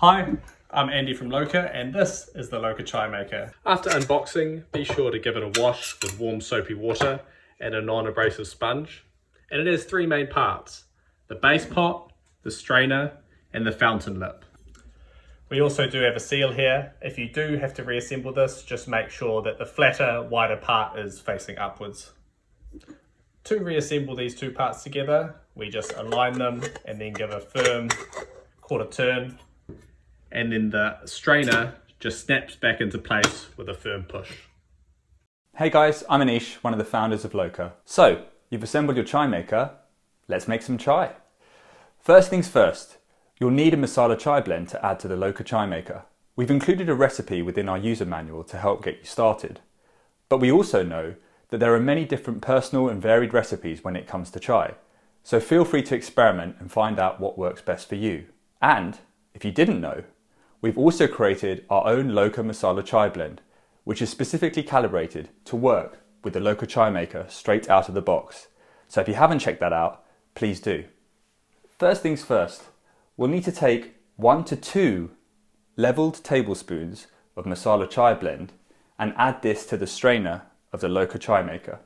Hi, I'm Andy from Loka and this is the Loka Chai Maker. After unboxing, be sure to give it a wash with warm soapy water and a non-abrasive sponge. And it has three main parts: the base pot, the strainer and the fountain lip. We also do have a seal here. If you do have to reassemble this, just make sure that the flatter, wider part is facing upwards. To reassemble these two parts together, we just align them and then give a firm quarter turn, and then the strainer just snaps back into place with a firm push. Hey guys, I'm Anish, one of the founders of Loka. So, you've assembled your chai maker, let's make some chai. First things first, you'll need a masala chai blend to add to the Loka Chai Maker. We've included a recipe within our user manual to help get you started. But we also know that there are many different personal and varied recipes when it comes to chai. So feel free to experiment and find out what works best for you. And, if you didn't know, we've also created our own Loka Masala Chai blend, which is specifically calibrated to work with the Loka Chai Maker straight out of the box. So if you haven't checked that out, please do. First things first, we'll need to take 1 to 2 leveled tablespoons of masala chai blend and add this to the strainer of the Loka Chai Maker.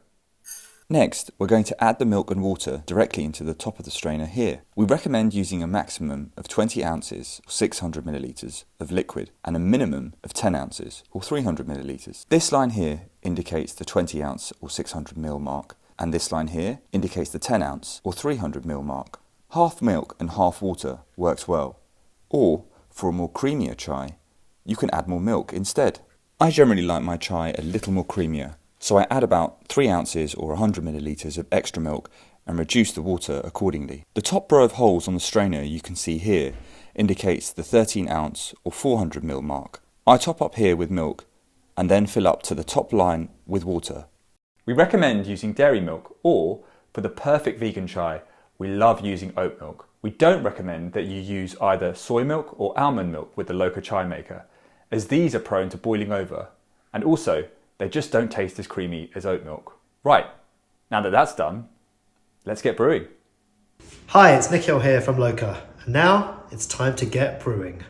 Next, we're going to add the milk and water directly into the top of the strainer here. We recommend using a maximum of 20 ounces or 600 millilitres of liquid and a minimum of 10 ounces or 300 millilitres. This line here indicates the 20 ounce or 600 ml mark, and this line here indicates the 10 ounce or 300 ml mark. Half milk and half water works well, or for a more creamier chai, you can add more milk instead. I generally like my chai a little more creamier, so I add about 3 ounces or 100 millilitres of extra milk and reduce the water accordingly. The top row of holes on the strainer you can see here indicates the 13 ounce or 400 ml mark. I top up here with milk and then fill up to the top line with water. We recommend using dairy milk, or for the perfect vegan chai, we love using oat milk. We don't recommend that you use either soy milk or almond milk with the Loka Chai Maker, as these are prone to boiling over, and also they just don't taste as creamy as oat milk. Right, now that that's done, let's get brewing. Hi, it's Nikhil here from Loka, and now it's time to get brewing.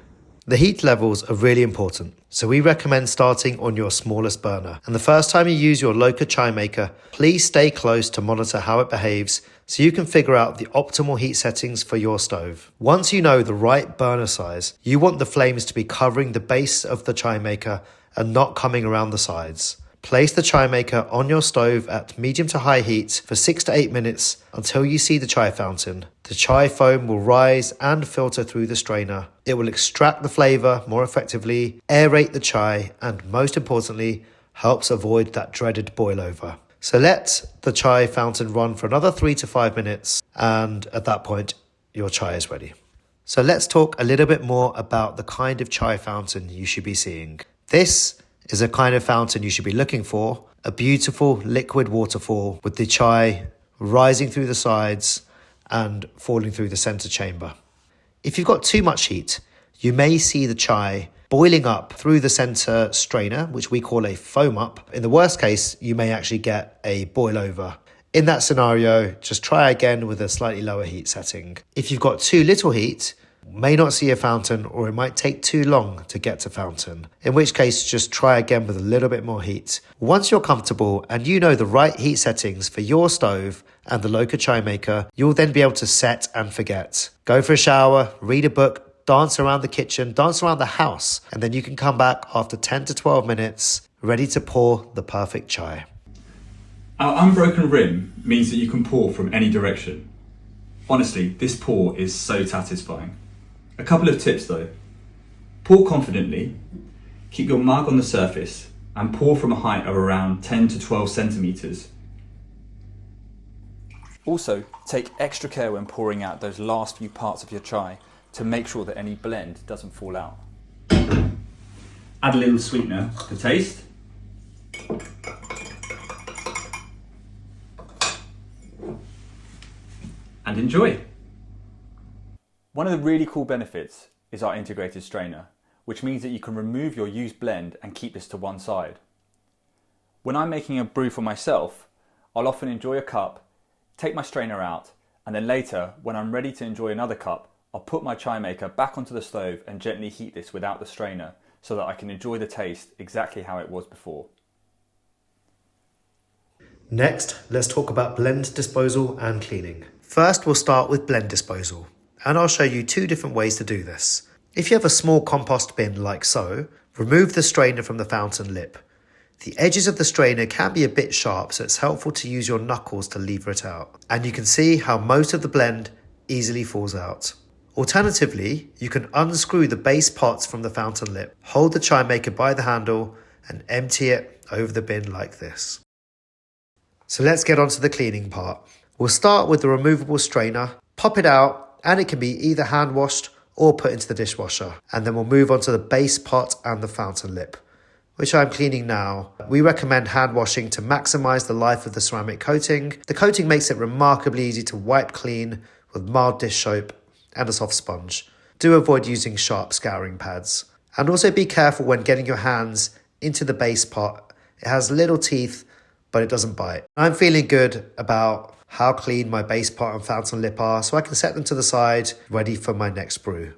The heat levels are really important, so we recommend starting on your smallest burner. And the first time you use your Loka Chai Maker, please stay close to monitor how it behaves so you can figure out the optimal heat settings for your stove. Once you know the right burner size, you want the flames to be covering the base of the chai maker and not coming around the sides. Place the chai maker on your stove at medium to high heat for 6 to 8 minutes until you see the chai fountain. The chai foam will rise and filter through the strainer. It will extract the flavour more effectively, aerate the chai, and most importantly, helps avoid that dreaded boil over. So let the chai fountain run for another 3 to 5 minutes, and at that point, your chai is ready. So let's talk a little bit more about the kind of chai fountain you should be seeing. This is a kind of fountain you should be looking for, a beautiful liquid waterfall with the chai rising through the sides and falling through the center chamber. If you've got too much heat, you may see the chai boiling up through the center strainer, which we call a foam up. In the worst case, you may actually get a boil over. In that scenario, just try again with a slightly lower heat setting. If you've got too little heat, may not see a fountain, or it might take too long to get to fountain, in which case just try again with a little bit more heat. Once you're comfortable and you know the right heat settings for your stove and the Loka Chai Maker, you'll then be able to set and forget. Go for a shower, read a book, dance around the kitchen, dance around the house, and then you can come back after 10 to 12 minutes ready to pour the perfect chai. Our unbroken rim means that you can pour from any direction. Honestly, this pour is so satisfying. A couple of tips though. Pour confidently, keep your mug on the surface and pour from a height of around 10 to 12 centimetres. Also, take extra care when pouring out those last few parts of your chai to make sure that any blend doesn't fall out. Add a little sweetener to taste. And enjoy. One of the really cool benefits is our integrated strainer, which means that you can remove your used blend and keep this to one side. When I'm making a brew for myself, I'll often enjoy a cup, take my strainer out, and then later, when I'm ready to enjoy another cup, I'll put my chai maker back onto the stove and gently heat this without the strainer so that I can enjoy the taste exactly how it was before. Next, let's talk about blend disposal and cleaning. First, we'll start with blend disposal, and I'll show you 2 different ways to do this. If you have a small compost bin like so, remove the strainer from the fountain lip. The edges of the strainer can be a bit sharp, so it's helpful to use your knuckles to lever it out. And you can see how most of the blend easily falls out. Alternatively, you can unscrew the base pots from the fountain lip, hold the chai maker by the handle and empty it over the bin like this. So let's get on to the cleaning part. We'll start with the removable strainer, pop it out, and it can be either hand washed or put into the dishwasher. And then we'll move on to the base pot and the fountain lip, which I'm cleaning now. We recommend hand washing to maximize the life of the ceramic coating. The coating makes it remarkably easy to wipe clean with mild dish soap and a soft sponge. Do avoid using sharp scouring pads. And also be careful when getting your hands into the base pot. It has little teeth, but it doesn't bite. I'm feeling good about how clean my base pot and fountain lip are, so I can set them to the side, ready for my next brew.